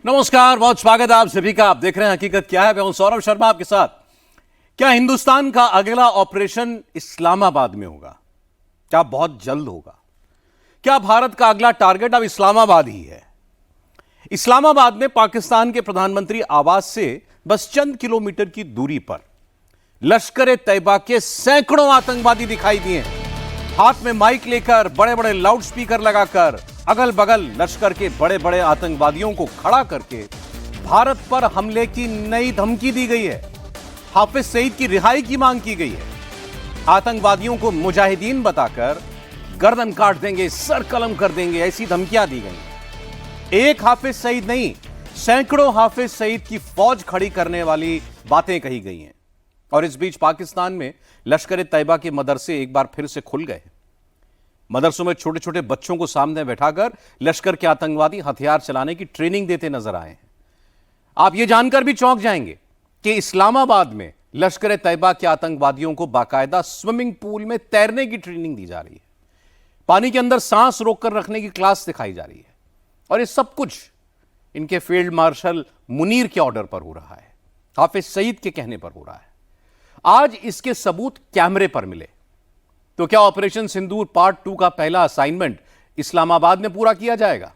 नमस्कार, बहुत स्वागत है आप सभी का। आप देख रहे हैं हकीकत क्या है। मैं हूं सौरभ शर्मा आपके साथ। क्या हिंदुस्तान का अगला ऑपरेशन इस्लामाबाद में होगा? क्या बहुत जल्द होगा? क्या भारत का अगला टारगेट अब इस्लामाबाद ही है? इस्लामाबाद में पाकिस्तान के प्रधानमंत्री आवास से बस चंद किलोमीटर की दूरी पर लश्कर-ए-तैयबा के सैकड़ों आतंकवादी दिखाई दिए। हाथ में माइक लेकर, बड़े बड़े लाउडस्पीकर लगाकर अगल बगल लश्कर के बड़े बड़े आतंकवादियों को खड़ा करके भारत पर हमले की नई धमकी दी गई है। हाफिज सईद की रिहाई की मांग की गई है। आतंकवादियों को मुजाहिदीन बताकर गर्दन काट देंगे, सर कलम कर देंगे, ऐसी धमकियां दी गई। एक हाफिज सईद नहीं, सैकड़ों हाफिज सईद की फौज खड़ी करने वाली बातें कही गई हैं। और इस बीच पाकिस्तान में लश्कर-ए-तैयबा के मदरसे एक बार फिर से खुल गए। मदरसों में छोटे छोटे बच्चों को सामने बैठाकर लश्कर के आतंकवादी हथियार चलाने की ट्रेनिंग देते नजर आए हैं। आप यह जानकर भी चौंक जाएंगे कि इस्लामाबाद में लश्कर-ए-तैयबा के आतंकवादियों को बाकायदा स्विमिंग पूल में तैरने की ट्रेनिंग दी जा रही है। पानी के अंदर सांस रोककर रखने की क्लास दिखाई जा रही है। और ये सब कुछ इनके फील्ड मार्शल मुनीर के ऑर्डर पर हो रहा है, हाफिज सईद के कहने पर हो रहा है। आज इसके सबूत कैमरे पर मिले। तो क्या ऑपरेशन सिंदूर पार्ट 2 का पहला असाइनमेंट इस्लामाबाद में पूरा किया जाएगा?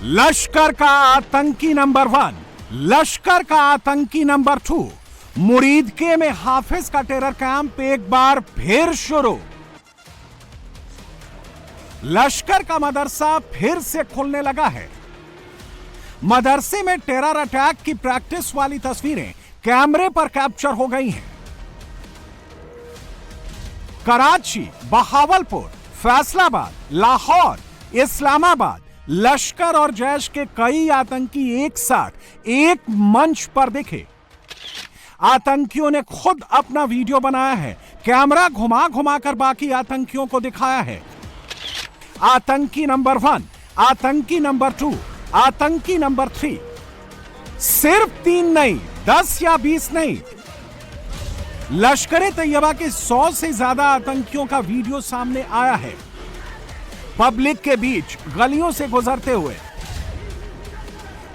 लश्कर का आतंकी नंबर 1, लश्कर का आतंकी नंबर 2, मुरीदके में हाफिज का टेरर कैंप एक बार फिर शुरू। लश्कर का मदरसा फिर से खुलने लगा है। मदरसे में टेरर अटैक की प्रैक्टिस वाली तस्वीरें कैमरे पर कैप्चर हो गई हैं। कराची, बहावलपुर, फैसलाबाद, लाहौर, इस्लामाबाद, लश्कर और जैश के कई आतंकी एक साथ एक मंच पर दिखे। आतंकियों ने खुद अपना वीडियो बनाया है, कैमरा घुमा घुमा कर बाकी आतंकियों को दिखाया है। आतंकी नंबर 1, आतंकी नंबर 2, आतंकी नंबर 3। सिर्फ 3 नहीं, 10 या 20 नहीं, लश्कर-ए-तैयबा के 100 से ज्यादा आतंकियों का वीडियो सामने आया है। पब्लिक के बीच गलियों से गुजरते हुए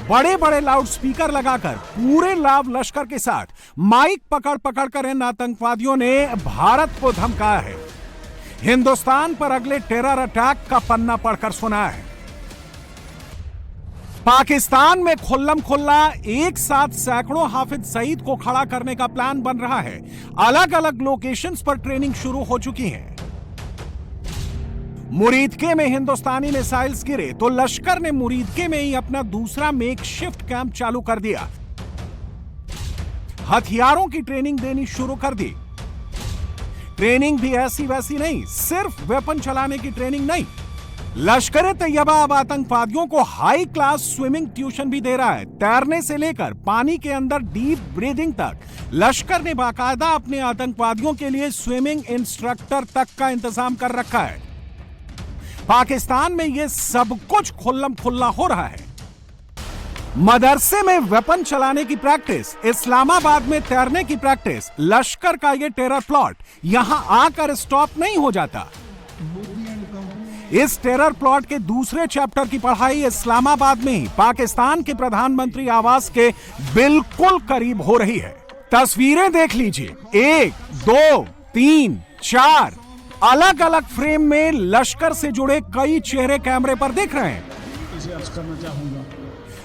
बड़े बड़े लाउडस्पीकर लगाकर पूरे लाव लश्कर के साथ माइक पकड़ पकड़ कर इन आतंकवादियों ने भारत को धमकाया है। हिंदुस्तान पर अगले टेरर अटैक का पन्ना पढ़कर सुनाया है। पाकिस्तान में खुल्लम खुल्ला एक साथ सैकड़ों हाफिज सईद को खड़ा करने का प्लान बन रहा है। अलग अलग लोकेशंस पर ट्रेनिंग शुरू हो चुकी है। मुरीदके में हिंदुस्तानी मिसाइल्स गिरे तो लश्कर ने मुरीदके में ही अपना दूसरा मेकशिफ्ट कैंप चालू कर दिया। हथियारों की ट्रेनिंग देनी शुरू कर दी। ट्रेनिंग भी ऐसी वैसी नहीं, सिर्फ वेपन चलाने की ट्रेनिंग नहीं, लश्कर-ए-तैयबा अब आतंकवादियों को हाई क्लास स्विमिंग ट्यूशन भी दे रहा है। तैरने से लेकर पानी के अंदर डीप ब्रीदिंग तक लश्कर ने बाकायदा अपने आतंकवादियों के लिए स्विमिंग इंस्ट्रक्टर तक का इंतजाम कर रखा है। पाकिस्तान में यह सब कुछ खुल्लम खुल्ला हो रहा है। मदरसे में वेपन चलाने की प्रैक्टिस, इस्लामाबाद में तैरने की प्रैक्टिस। लश्कर का यह टेरर प्लॉट यहां आकर स्टॉप नहीं हो जाता। इस टेरर प्लॉट के दूसरे चैप्टर की पढ़ाई इस्लामाबाद में ही पाकिस्तान के प्रधानमंत्री आवास के बिल्कुल करीब हो रही है। तस्वीरें देख लीजिए, 1, 2, 3, 4 अलग अलग फ्रेम में लश्कर से जुड़े कई चेहरे कैमरे पर दिख रहे हैं।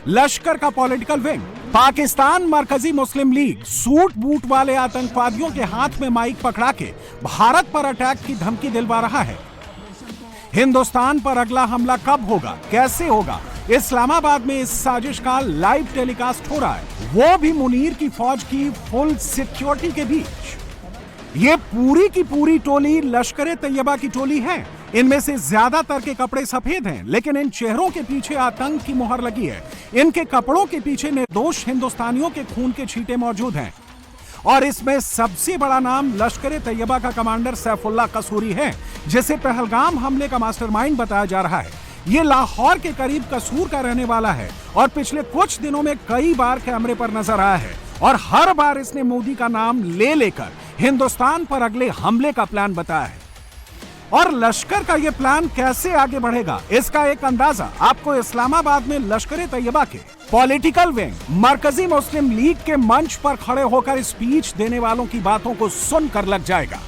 लश्कर का पॉलिटिकल विंग, पाकिस्तान मरकजी मुस्लिम लीग सूट बूट वाले आतंकवादियों के हाथ में माइक पकड़ा के भारत पर अटैक की धमकी दिलवा रहा है। हिंदुस्तान पर अगला हमला कब होगा, कैसे होगा, इस्लामाबाद में इस साजिश का लाइव टेलीकास्ट हो रहा है, वो भी मुनीर की फौज की फुल सिक्योरिटी के बीच। ये पूरी की पूरी टोली लश्कर-ए-तैयबा की टोली है। इनमें से ज्यादातर के कपड़े सफेद हैं, लेकिन इन चेहरों के पीछे आतंक की मुहर लगी है। इनके कपड़ों के पीछे निर्दोष हिंदुस्तानियों के खून के छींटे मौजूद हैं। और इसमें सबसे बड़ा नाम लश्कर-ए-तैयबा का कमांडर सैफुल्लाह कसूरी है, जिसे पहलगाम हमले का मास्टरमाइंड बताया जा रहा है। ये लाहौर के करीब कसूर का रहने वाला है और पिछले कुछ दिनों में कई बार कैमरे पर नजर आया है और हर बार इसने मोदी का नाम ले लेकर हिंदुस्तान पर अगले हमले का प्लान बताया है। और लश्कर का यह प्लान कैसे आगे बढ़ेगा, इसका एक अंदाजा आपको इस्लामाबाद में लश्कर तैयबा के पॉलिटिकल विंग मरकजी मुस्लिम लीग के मंच पर खड़े होकर स्पीच देने वालों की बातों को सुनकर लग जाएगा।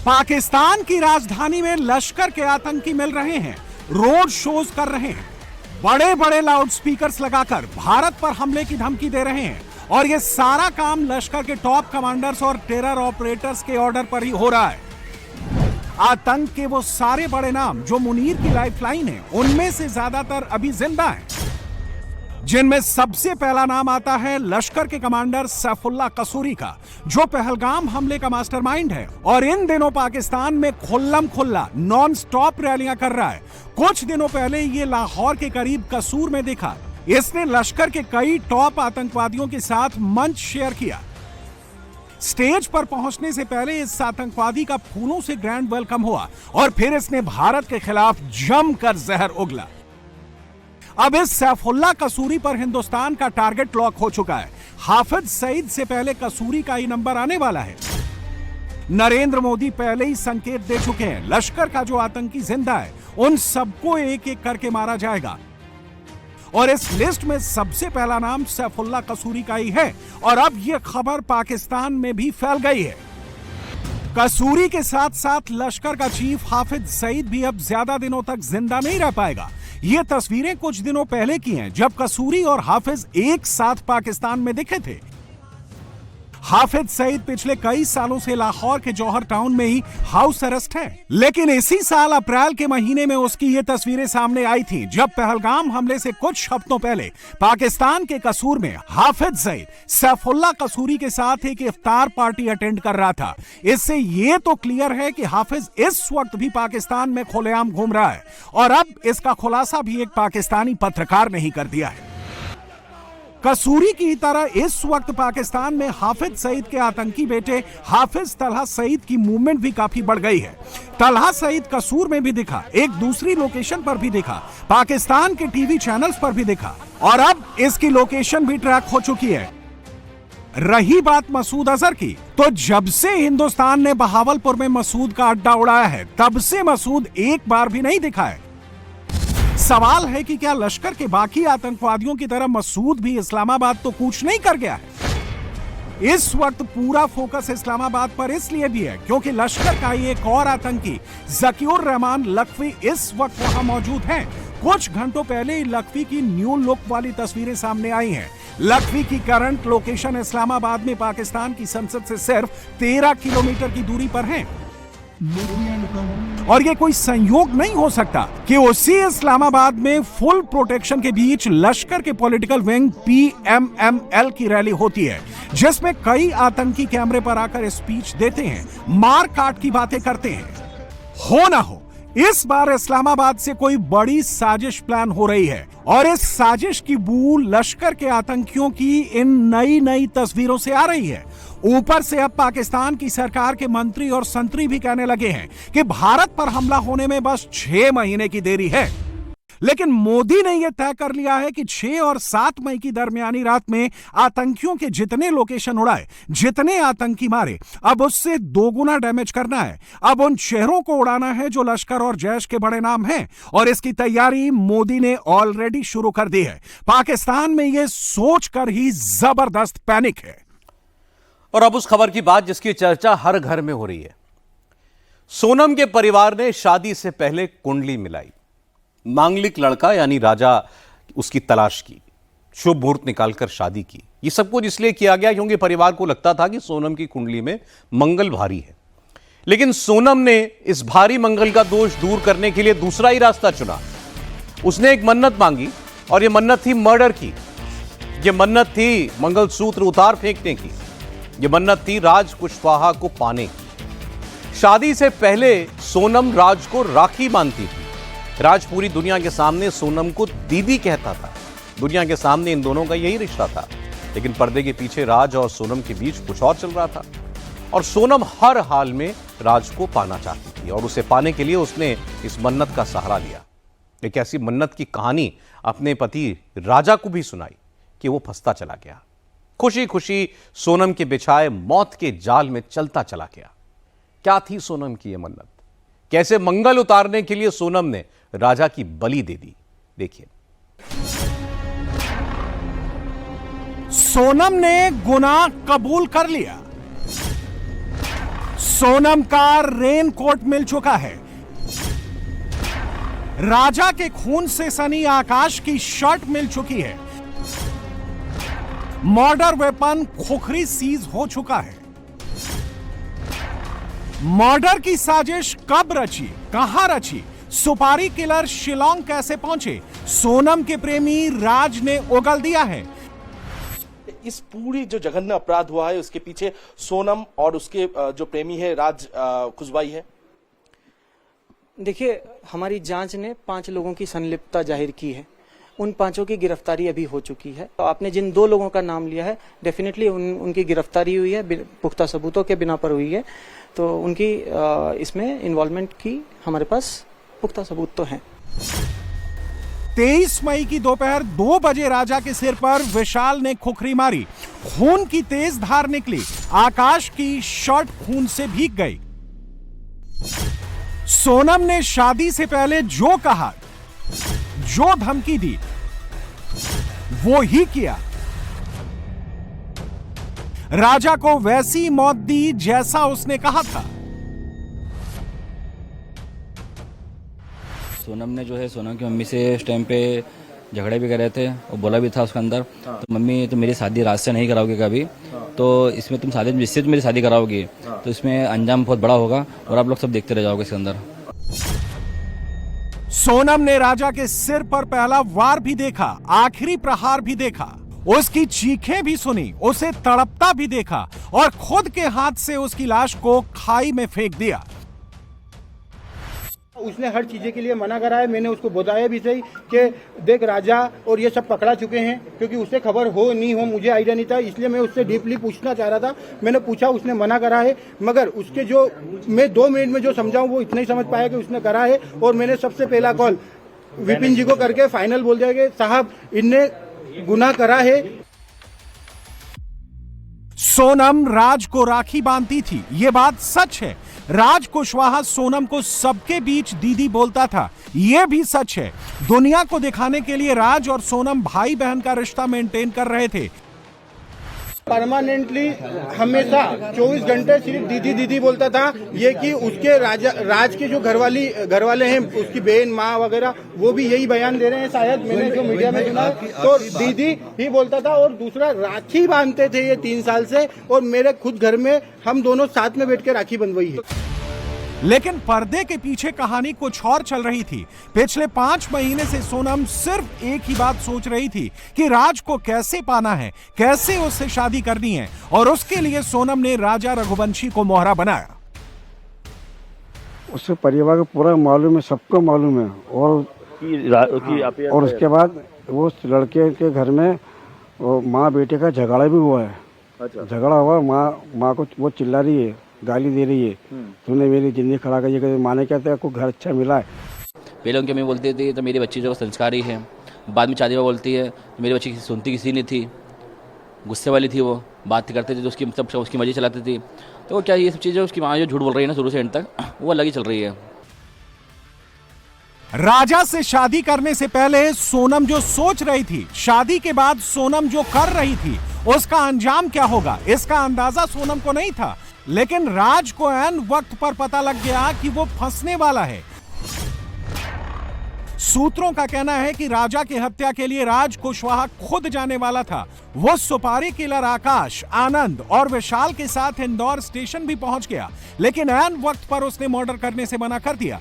पाकिस्तान की राजधानी में लश्कर के आतंकी मिल रहे हैं, रोड शोज कर रहे हैं, बड़े बड़े लाउड स्पीकर्स लगाकर भारत पर हमले की धमकी दे रहे हैं, और यह सारा काम लश्कर के टॉप कमांडर्स और टेरर ऑपरेटर्स के ऑर्डर पर ही हो रहा है। आतंक के वो सारे बड़े नाम जो मुनीर की लाइफलाइन है, उनमें से ज्यादातर अभी जिंदा हैं, जिनमें सबसे पहला नाम आता है लश्कर के कमांडर सैफुल्लाह कसूरी का, जो पहलगाम हमले का मास्टरमाइंड है और इन दिनों पाकिस्तान में खुल्लम खुल्ला नॉन स्टॉप रैलियां कर रहा है। कुछ दिनों पहले ये लाहौर के करीब कसूर में दिखा। इसने लश्कर के कई टॉप आतंकवादियों के साथ मंच शेयर किया। स्टेज पर पहुंचने से पहले इस आतंकवादी का फूलों से ग्रैंड वेलकम हुआ और फिर इसने भारत के खिलाफ जमकर जहर उगला। अब इस सैफुल्लाह कसूरी पर हिंदुस्तान का टारगेट लॉक हो चुका है। हाफिज सईद से पहले कसूरी का ही नंबर आने वाला है। नरेंद्र मोदी पहले ही संकेत दे चुके हैं, लश्कर का जो आतंकी जिंदा है उन सबको एक एक करके मारा जाएगा। और इस लिस्ट में सबसे पहला नाम सैफुल्लाह कसूरी का ही है। और अब यह खबर पाकिस्तान में भी फैल गई है। कसूरी के साथ साथ लश्कर का चीफ हाफिज सईद भी अब ज्यादा दिनों तक जिंदा नहीं रह पाएगा। ये तस्वीरें कुछ दिनों पहले की हैं, जब कसूरी और हाफिज एक साथ पाकिस्तान में दिखे थे। हाफिज सईद पिछले कई सालों से लाहौर के जौहर टाउन में ही हाउस अरेस्ट है, लेकिन इसी साल अप्रैल के महीने में उसकी ये तस्वीरें सामने आई थी, जब पहलगाम हमले से कुछ हफ्तों पहले पाकिस्तान के कसूर में हाफिज सईद सैफुल्लाह कसूरी के साथ एक इफ्तार पार्टी अटेंड कर रहा था। इससे ये तो क्लियर है कि हाफिज इस वक्त भी पाकिस्तान में खुलेआम घूम रहा है, और अब इसका खुलासा भी एक पाकिस्तानी पत्रकार ने ही कर दिया है। कसूरी की तरह इस वक्त पाकिस्तान में हाफिज सईद के आतंकी बेटे हाफिज तलहा सईद की मूवमेंट भी काफी बढ़ गई है। तलहा सईद कसूर में भी दिखा, एक दूसरी लोकेशन पर भी दिखा, पाकिस्तान के टीवी चैनल्स पर भी दिखा, और अब इसकी लोकेशन भी ट्रैक हो चुकी है। रही बात मसूद अजहर की, तो जब से हिंदुस्तान ने बहावलपुर में मसूद का अड्डा उड़ाया है, तब से मसूद एक बार भी नहीं दिखा है। सवाल है कि क्या लश्कर के बाकी आतंकवादियों की तरह मसूद भी इस्लामाबाद तो कूच नहीं कर गया है। इस वक्त पूरा फोकस इस्लामाबाद पर इसलिए भी है क्योंकि लश्कर का एक और आतंकी जकीउर रहमान लखवी इस वक्त वहां मौजूद है। कुछ घंटों पहले ही लखवी की न्यू लुक वाली तस्वीरें सामने आई हैं। लखवी की करंट लोकेशन इस्लामाबाद में पाकिस्तान की संसद से सिर्फ 13 किलोमीटर की दूरी पर है। और ये कोई संयोग नहीं हो सकता कि उसी इस्लामाबाद में फुल प्रोटेक्शन के बीच लश्कर के पॉलिटिकल विंग PMML की रैली होती है, जिसमें कई आतंकी कैमरे पर आकर स्पीच देते हैं, मार काट की बातें करते हैं। हो ना हो, इस बार इस्लामाबाद से कोई बड़ी साजिश प्लान हो रही है, और इस साजिश की बू लश्कर के आतंकियों की इन नई नई तस्वीरों से आ रही है। ऊपर से अब पाकिस्तान की सरकार के मंत्री और संतरी भी कहने लगे हैं कि भारत पर हमला होने में बस 6 महीने की देरी है। लेकिन मोदी ने यह तय कर लिया है कि 6 और 7 मई की दरमियानी रात में आतंकियों के जितने लोकेशन उड़ाए, जितने आतंकी मारे, अब उससे 2 गुना डैमेज करना है। अब उन शहरों को उड़ाना है जो लश्कर और जैश के बड़े नाम हैं, और इसकी तैयारी मोदी ने ऑलरेडी शुरू कर दी है। पाकिस्तान में यह सोचकर ही जबरदस्त पैनिक है। और अब उस खबर की बात जिसकी चर्चा हर घर में हो रही है। सोनम के परिवार ने शादी से पहले कुंडली मिलाई, मांगलिक लड़का यानी राजा उसकी तलाश की, शुभ मुहूर्त निकालकर शादी की। ये सब कुछ इसलिए किया गया क्योंकि परिवार को लगता था कि सोनम की कुंडली में मंगल भारी है। लेकिन सोनम ने इस भारी मंगल का दोष दूर करने के लिए दूसरा ही रास्ता चुना। उसने एक मन्नत मांगी, और यह मन्नत थी मर्डर की। यह मन्नत थी मंगलसूत्र उतार फेंकने की। यह मन्नत थी राज कुशवाहा को पाने की। शादी से पहले सोनम राज को राखी बांधती थी। राज पूरी दुनिया के सामने सोनम को दीदी कहता था। दुनिया के सामने इन दोनों का यही रिश्ता था, लेकिन पर्दे के पीछे राज और सोनम के बीच कुछ और चल रहा था। और सोनम हर हाल में राज को पाना चाहती थी, और उसे पाने के लिए उसने इस मन्नत का सहारा लिया। एक ऐसी मन्नत की कहानी अपने पति राजा को भी सुनाई कि वो फंसता चला गया। खुशी खुशी सोनम के बिछाए मौत के जाल में चलता चला गया। क्या थी सोनम की यह मन्नत? कैसे मंगल उतारने के लिए सोनम ने राजा की बलि दे दी? देखिए। सोनम ने गुनाह कबूल कर लिया। सोनम का रेनकोट मिल चुका है। राजा के खून से सनी आकाश की शर्ट मिल चुकी है। मर्डर वेपन खोखरी सीज हो चुका है। मर्डर की साजिश कब रची, कहां रची, सुपारी किलर शिलोंग कैसे पहुंचे, सोनम के प्रेमी राज ने उगल दिया है। इस पूरी जो जघन्य अपराध हुआ है उसके पीछे सोनम और उसके जो प्रेमी है राज खुशवाई है। देखिए, हमारी जांच ने 5 लोगों की संलिप्तता जाहिर की है। उन 5 की गिरफ्तारी अभी हो चुकी है। तो आपने जिन 2 लोगों का नाम लिया है, डेफिनेटली उनकी गिरफ्तारी हुई है, पुख्ता सबूतों के बिना पर हुई है। तो उनकी इसमें इन्वॉल्वमेंट की हमारे पास पुख्ता सबूत तो हैं। 23 मई की दोपहर 2 बजे राजा के सिर पर विशाल ने खुखरी मारी। खून की तेज धार निकली। आकाश की शर्ट खून से भीग गई। सोनम ने शादी से पहले जो कहा, जो धमकी दी, वो ही किया। राजा को वैसी मौत दी जैसा उसने कहा था। सोनम ने जो है सोनम की मम्मी से उस टाइम पे झगड़े भी कर रहे थे और बोला भी था उसके अंदर, तो मम्मी तो मेरी शादी राज से नहीं कराओगे कभी, तो इसमें तुम शादी जिससे तुम मेरी शादी कराओगी तो इसमें अंजाम बहुत बड़ा होगा और आप लोग सब देखते रह जाओगे इसके अंदर। सोनम ने राजा के सिर पर पहला वार भी देखा, आखिरी प्रहार भी देखा, उसकी चीखें भी सुनी, उसे तड़पता भी देखा और खुद के हाथ से उसकी लाश को खाई में फेंक दिया। उसने हर चीज़ें के लिए मना करा है। मैंने उसको बताया भी सही कि देख राजा और ये सब पकड़ा चुके हैं, क्योंकि उससे खबर हो नहीं हो मुझे आइडिया नहीं था, इसलिए मैं उससे डीपली पूछना चाह रहा था। मैंने पूछा, उसने मना करा है, मगर उसके जो मैं 2 मिनट में जो समझाऊं वो इतना ही समझ पाया कि उसने करा है। और मैंने सबसे पहला कॉल विपिन जी को करके फाइनल बोल दिया कि साहब इनने गुनाह करा है। सोनम राज को राखी बांधती थी, ये बात सच है। राज कुशवाहा सोनम को सबके बीच दीदी बोलता था, यह भी सच है। दुनिया को दिखाने के लिए राज और सोनम भाई बहन का रिश्ता मेंटेन कर रहे थे। परमानेंटली हमेशा 24 घंटे सिर्फ दीदी दीदी बोलता था। ये कि उसके राज के जो घर वाले हैं, उसकी बहन माँ वगैरह, वो भी यही बयान दे रहे हैं, शायद मैंने जो मीडिया में सुना, तो दीदी ही बोलता था। और दूसरा, राखी बांधते थे ये 3 साल से, और मेरे खुद घर में हम दोनों साथ में बैठ के राखी बंधवाई है। लेकिन पर्दे के पीछे कहानी कुछ और चल रही थी। पिछले 5 महीने से सोनम सिर्फ एक ही बात सोच रही थी कि राज को कैसे पाना है, कैसे उससे शादी करनी है, और उसके लिए सोनम ने राजा रघुवंशी को मोहरा बनाया। उससे परिवार को पूरा मालूम है, सबको मालूम है। और उसके बाद वो लड़के के घर में माँ बेटे का झगड़ा भी हुआ है। अच्छा। झगड़ा हुआ, माँ को वो चिल्ला रही है, गाली दे रही है, तूने मेरी जिंदगी खड़ा कर। माँ ने कहते आपको घर अच्छा मिला है। पहले उनकी मम्मी बोलती थी तो मेरी बच्ची जो संस्कारी है, बाद में शादी में बोलती है तो मेरी बच्ची सुनती किसी नहीं थी, गुस्से वाली थी, वो बात करती थी तो उसकी मतलब उसकी मर्जी चलाती थी। तो वो क्या ये सब चीज़ें उसकी माँ जो झूठ बोल रही है ना शुरू से एंड तक, वो अलग ही चल रही है। राजा से शादी करने से पहले सोनम जो सोच रही थी, शादी के बाद सोनम जो कर रही थी, उसका अंजाम क्या होगा, इसका अंदाजा सोनम को नहीं था। लेकिन राज को ऐन वक्त पर पता लग गया कि वो फंसने वाला है। सूत्रों का कहना है कि राजा की हत्या के लिए राज कुशवाहा खुद जाने वाला था। वो सुपारी किलर आकाश, आनंद और विशाल के साथ इंदौर स्टेशन भी पहुंच गया, लेकिन ऐन वक्त पर उसने मर्डर करने से मना कर दिया।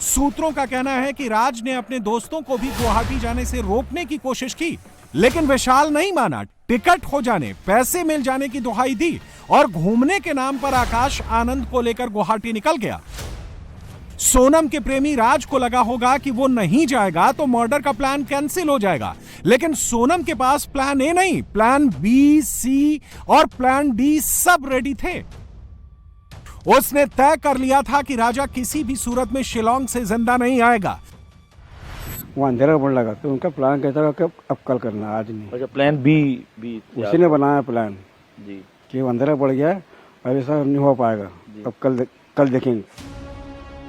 सूत्रों का कहना है कि राज ने अपने दोस्तों को भी गुवाहाटी जाने से रोकने की कोशिश की, लेकिन विशाल नहीं माना। टिकट हो जाने, पैसे मिल जाने की दुहाई दी और घूमने के नाम पर आकाश आनंद को लेकर गुवाहाटी निकल गया। सोनम के प्रेमी राज को लगा होगा कि वो नहीं जाएगा तो मर्डर का प्लान कैंसिल हो जाएगा, लेकिन सोनम के पास प्लान ए नहीं, प्लान बी, सी और प्लान डी सब रेडी थे। उसने तय कर लिया था कि राजा किसी भी सूरत में शिलोंग से जिंदा नहीं आएगा। वहाँ अंधेरा पड़ने लगा, तो उनका प्लान कैसा था कि अब कल करना, आज नहीं। अच्छा, प्लान बी उसी ने बनाया प्लान जी। कि अंधेरा पड़ गया और ऐसा नहीं हो पाएगा, अब कल देखेंगे।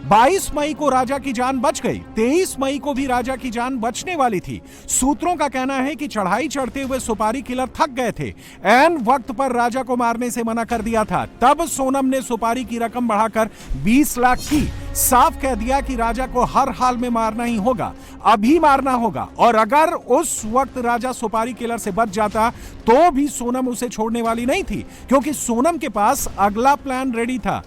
22 मई को राजा की जान बच गई। 23 मई को भी राजा की जान बचने वाली थी। सूत्रों का कहना है कि चढ़ाई चढ़ते हुए सुपारी किलर थक गए थे, ऐन वक्त पर राजा को मारने से मना कर दिया था। तब सोनम ने सुपारी की रकम बढ़ाकर 20 लाख की। साफ कह दिया कि राजा को हर हाल में मारना ही होगा, अभी मारना होगा। और अगर उस वक्त राजा सुपारी किलर से बच जाता तो भी सोनम उसे छोड़ने वाली नहीं थी, क्योंकि सोनम के पास अगला प्लान रेडी था।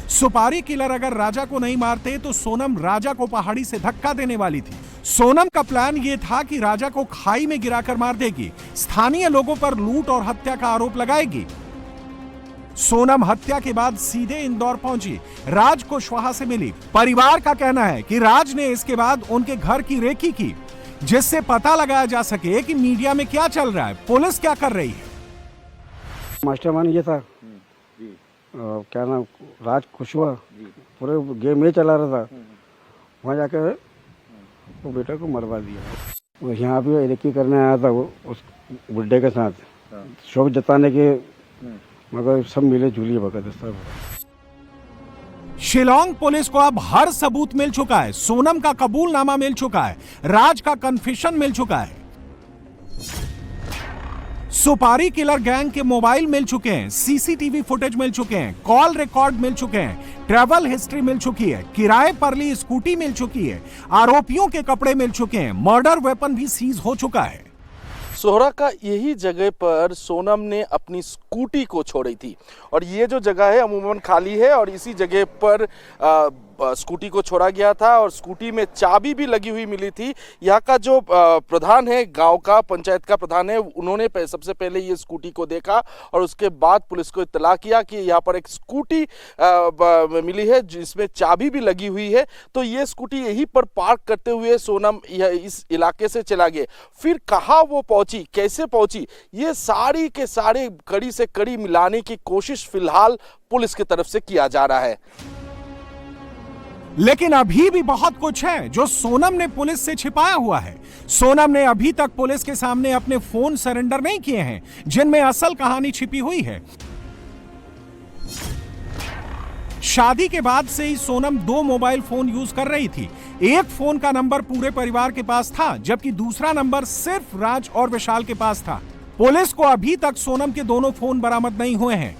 सुपारी किलर अगर राजा को नहीं मारते तो सोनम राजा को पहाड़ी से धक्का देने वाली थी। सोनम का प्लान यह था कि राजा को खाई में गिराकर मार देगी, स्थानीय लोगों पर लूट और हत्या का आरोप लगाएगी। सोनम हत्या के बाद सीधे इंदौर पहुंची, राज कुशवाहा से मिली। परिवार का कहना है कि राज ने इसके बाद उनके घर की रेकी की, जिससे पता लगाया जा सके कि मीडिया में क्या चल रहा है, पुलिस क्या कर रही है। मास्टरमाइंड ये था, क्या नाम, राज कुशवाहा, पूरे गेम में चला रहा था। वहाँ जाकर वो बेटा को मरवा दिया। वो यहाँ भी रेकी करने आया था, वो उस बुड्ढे के साथ शौक जताने के, मगर सब मिले जुलिए भगत सब। शिलांग पुलिस को अब हर सबूत मिल चुका है। सोनम का कबूलनामा मिल चुका है, राज का कन्फेशन मिल चुका है, सुपारी किलर गैंग के मोबाइल मिल चुके हैं, सीसीटीवी फुटेज मिल चुके हैं, कॉल रिकॉर्ड मिल चुके हैं, ट्रैवल हिस्ट्री मिल चुकी है, किराए पर ली स्कूटी मिल चुकी है, आरोपियों के कपड़े मिल चुके हैं, मर्डर वेपन भी सीज हो चुका है। सोहरा का यही जगह पर सोनम ने अपनी स्कूटी को छोड़ी थी और ये जो जगह है अमूमन खाली है और इसी जगह पर स्कूटी को छोड़ा गया था और स्कूटी में चाबी भी लगी हुई मिली थी। यहाँ का जो प्रधान है, गांव का पंचायत का प्रधान है, उन्होंने सबसे पहले ये स्कूटी को देखा और उसके बाद पुलिस को इत्तला किया कि यहाँ पर एक स्कूटी मिली है जिसमें चाबी भी लगी हुई है। तो ये स्कूटी यहीं पर पार्क करते हुए सोनम इस इलाके से चला गया। फिर कहाँ वो पहुंची, कैसे पहुंची, ये सारी के सारे कड़ी से कड़ी मिलाने की कोशिश फिलहाल पुलिस की तरफ से किया जा रहा है। लेकिन अभी भी बहुत कुछ है जो सोनम ने पुलिस से छिपाया हुआ है। सोनम ने अभी तक पुलिस के सामने अपने फोन सरेंडर नहीं किए हैं, जिनमें असल कहानी छिपी हुई है। शादी के बाद से ही सोनम 2 मोबाइल फोन यूज कर रही थी। एक फोन का नंबर पूरे परिवार के पास था, जबकि दूसरा नंबर सिर्फ राज और विशाल के पास था। पुलिस को अभी तक सोनम के दोनों फोन बरामद नहीं हुए हैं।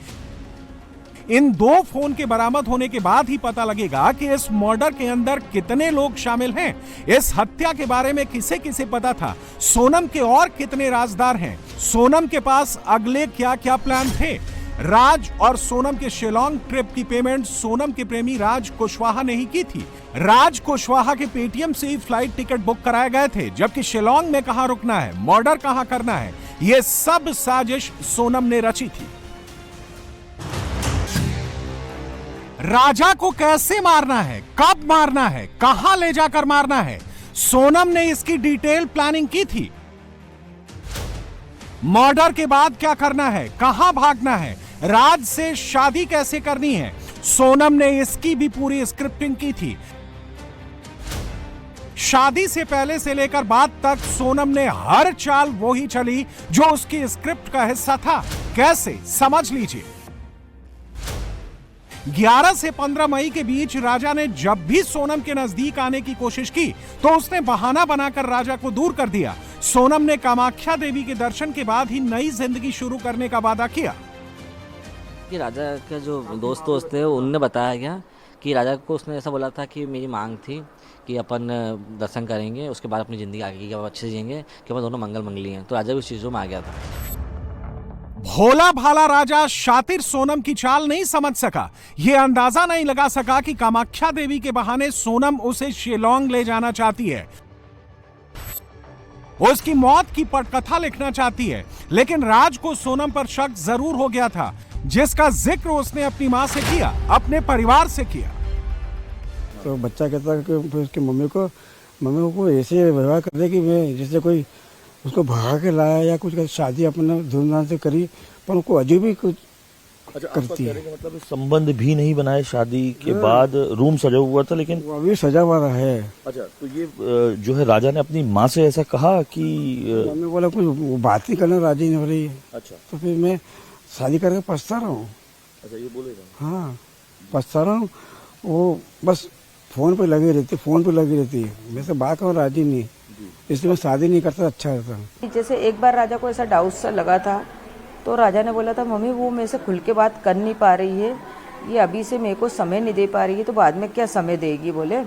इन 2 फोन के बरामद होने के बाद ही पता लगेगा कि इस मर्डर के अंदर कितने लोग शामिल हैं, इस हत्या के बारे में किसे किसे पता था, सोनम के और कितने राजदार हैं, सोनम के पास अगले क्या क्या प्लान थे। राज और सोनम के शिलांग ट्रिप की पेमेंट सोनम के प्रेमी राज कुशवाहा ने ही की थी। राज कुशवाहा के पेटीएम से ही फ्लाइट टिकट बुक कराए गए थे, जबकि शिलांग में कहां रुकना है, मर्डर कहां करना है, यह सब साजिश सोनम ने रची थी। राजा को कैसे मारना है, कब मारना है, कहां ले जाकर मारना है, सोनम ने इसकी डिटेल प्लानिंग की थी। मर्डर के बाद क्या करना है, कहां भागना है, राज से शादी कैसे करनी है, सोनम ने इसकी भी पूरी स्क्रिप्टिंग की थी। शादी से पहले से लेकर बाद तक सोनम ने हर चाल वो ही चली जो उसकी स्क्रिप्ट का हिस्सा था। कैसे, समझ लीजिए। 11 से 15 मई के बीच राजा ने जब भी सोनम के नजदीक आने की कोशिश की तो उसने बहाना बनाकर राजा को दूर कर दिया। सोनम ने कामाख्या देवी के दर्शन के बाद ही नई जिंदगी शुरू करने का वादा किया। कि राजा के जो दोस्त थे उनने बताया गया कि राजा को उसने ऐसा बोला था कि मेरी मांग थी कि अपन दर्शन करेंगे, उसके बाद अपनी ज़िंदगी आगे की अच्छे से जिएंगे, कि अपन दोनों मंगल मंगली हैं। तो राजा भी उस चीज़ों में आ गया था। भोला भाला राजा शातिर सोनम की चाल नहीं समझ सका। यह अंदाजा नहीं लगा सका कि कामाख्या देवी के बहाने सोनम उसे शिलांग ले जाना चाहती है, उसकी मौत की पटकथा लिखना चाहती है। लेकिन राज को सोनम पर शक जरूर हो गया था, जिसका जिक्र उसने अपनी मां से किया, अपने परिवार से किया। तो बच्चा कहता कि उसकी मम्मी को ऐसे व्यवहार कर दे कि मैं जैसे कोई उसको भगा के लाया या कुछ शादी अपने धूमधाम से करी, पर उनको अजीब ही कुछ करती है। मतलब संबंध भी नहीं बनाए शादी के बाद, रूम सजा हुआ था लेकिन वो अभी सजा हुआ है। अच्छा, तो ये जो है राजा ने अपनी माँ से ऐसा कहा कि मम्मी बोला कुछ बात नहीं करना राजी नहीं हो रही है। अच्छा, तो फिर मैं शादी करके पछता रहा हूँ। अच्छा ये बोलेगा। हाँ, पछता रहा हूँ। वो बस फोन पे लगी रहती है। मेरे से बात करना राजी नहीं, इसलिए मैं शादी नहीं करता, अच्छा रहता। जैसे एक बार राजा को ऐसा डाउट सा लगा था, तो राजा ने बोला था मम्मी वो मेरे से खुल के बात कर नहीं पा रही है, ये अभी से मेरे को समय नहीं दे पा रही है, तो बाद में क्या समय देगी बोले।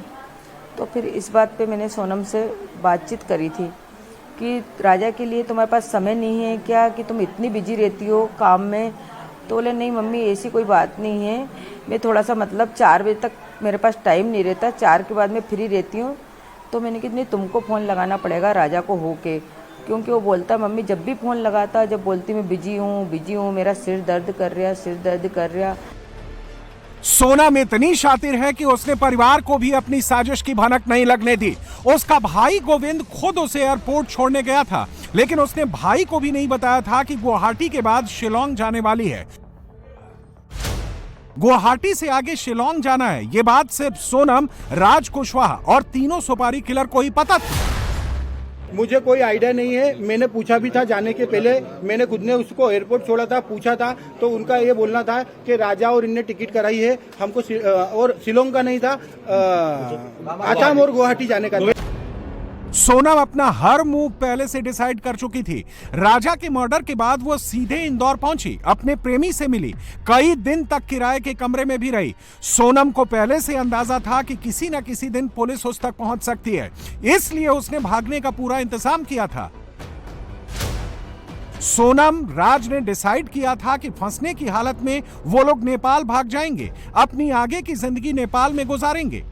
तो फिर इस बात पे मैंने सोनम से बातचीत करी थी कि राजा के लिए तुम्हारे पास समय नहीं है क्या, कि तुम इतनी बिजी रहती हो काम में। तो बोले नहीं मम्मी ऐसी कोई बात नहीं है, मैं थोड़ा सा मतलब 4 बजे तक मेरे पास टाइम नहीं रहता, 4 के बाद मैं फ्री रहती हूँ। तो मैंने कहा नहीं तुमको फ़ोन लगाना पड़ेगा राजा को होके, क्योंकि वो बोलता मम्मी जब भी फ़ोन लगाता, जब बोलती मैं बिजी हूँ, मेरा सिर दर्द कर रहा। सोनम इतनी शातिर है कि उसने परिवार को भी अपनी साजिश की भनक नहीं लगने दी। उसका भाई गोविंद खुद उसे एयरपोर्ट छोड़ने गया था, लेकिन उसने भाई को भी नहीं बताया था कि गुवाहाटी के बाद शिलोंग जाने वाली है। गुवाहाटी से आगे शिलोंग जाना है, ये बात सिर्फ सोनम, राज कुशवाहा और तीनों सुपारी किलर को ही पता था। मुझे कोई आइडिया नहीं है। मैंने पूछा भी था जाने के पहले, मैंने खुद ने उसको एयरपोर्ट छोड़ा था, पूछा था, तो उनका ये बोलना था कि राजा और इनने टिकट कराई है हमको, और शिलोंग का नहीं था, आसाम और गुवाहाटी जाने का। सोनम अपना हर मूव पहले से डिसाइड कर चुकी थी। राजा के मर्डर के बाद वो सीधे इंदौर पहुंची, अपने प्रेमी से मिली, कई दिन तक किराए के कमरे में भी रही। सोनम को पहले से अंदाजा था कि किसी न किसी दिन पुलिस उस तक पहुंच सकती है, इसलिए उसने भागने का पूरा इंतजाम किया था। सोनम, राज ने डिसाइड किया था कि फंसने की हालत में वो लोग नेपाल भाग जाएंगे, अपनी आगे की जिंदगी नेपाल में गुजारेंगे।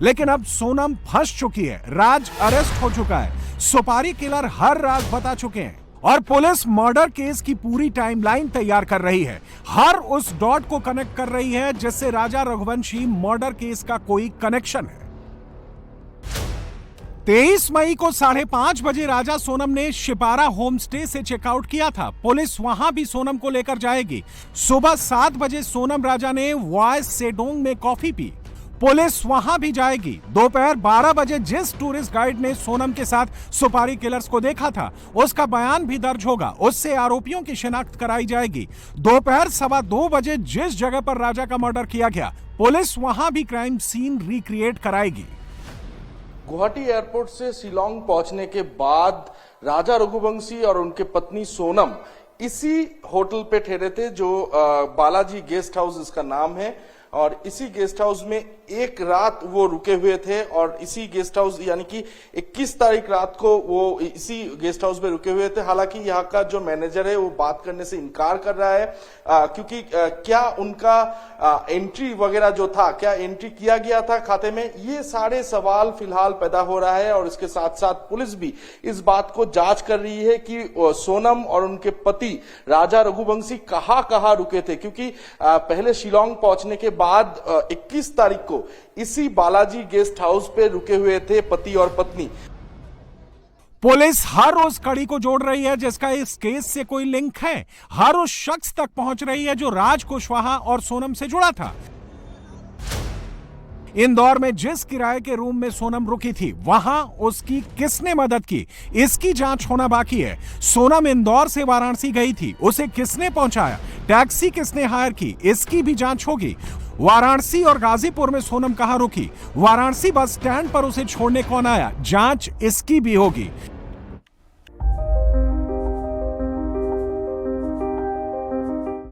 लेकिन अब सोनम फंस चुकी है, राज अरेस्ट हो चुका है, सुपारी किलर हर राज बता चुके हैं और पुलिस मर्डर केस की पूरी टाइमलाइन तैयार कर रही है, हर उस डॉट को कनेक्ट कर रही है जिससे राजा रघुवंशी मर्डर केस का कोई कनेक्शन है। 23 मई को 5:30 बजे राजा सोनम ने शिपारा होम स्टे से चेकआउट किया था। पुलिस वहां भी सोनम को लेकर जाएगी। सुबह 7 बजे सोनम राजा ने वाइस सेडोंग में कॉफी पी, पुलिस वहां भी जाएगी। दोपहर 12 बजे जिस टूरिस्ट गाइड ने सोनम के साथ सुपारी किलर्स को देखा था, उसका बयान भी दर्ज होगा, उससे आरोपियों की शिनाख्त कराई जाएगी। दोपहर 2:15 बजे जिस जगह पर राजा का मर्डर किया गया, पुलिस वहां भी क्राइम सीन रिक्रिएट कराएगी। गुवाहाटी एयरपोर्ट से शिलोंग पहुंचने के बाद राजा रघुवंशी और उनके पत्नी सोनम इसी होटल पे ठहरे थे, जो बालाजी गेस्ट हाउस इसका नाम है, और इसी गेस्ट हाउस में एक रात वो रुके हुए थे। और इसी गेस्ट हाउस यानी कि 21 तारीख रात को वो इसी गेस्ट हाउस में रुके हुए थे। हालांकि यहाँ का जो मैनेजर है वो बात करने से इनकार कर रहा है, क्योंकि क्या उनका एंट्री वगैरह जो था, क्या एंट्री किया गया था खाते में, ये सारे सवाल फिलहाल पैदा हो रहा है। और इसके साथ साथ पुलिस भी इस बात को जांच कर रही है कि सोनम और उनके पति राजा रघुवंशी कहाँ रुके थे, क्योंकि पहले शिलोंग पहुंचने के बाद 21 तारीख को इसी बालाजी गेस्ट हाउस पे रुके हुए थे पति और पत्नी। पुलिस हर उस कड़ी को जोड़ रही है जिसका इस केस से कोई लिंक है, हर उस शख्स तक पहुंच रही है जो राज कुशवाहा और सोनम से जुड़ा था। इंदौर में जिस किराए के रूम में सोनम रुकी थी, वहां उसकी किसने मदद की, इसकी जांच होना बाकी है। सोनम इंदौर से वाराणसी गई थी, उसे किसने पहुंचाया, टैक्सी किसने हायर की, इसकी भी जांच होगी। वाराणसी और गाजीपुर में सोनम कहां रुकी, वाराणसी बस स्टैंड पर उसे छोड़ने कौन आया, जांच इसकी भी होगी।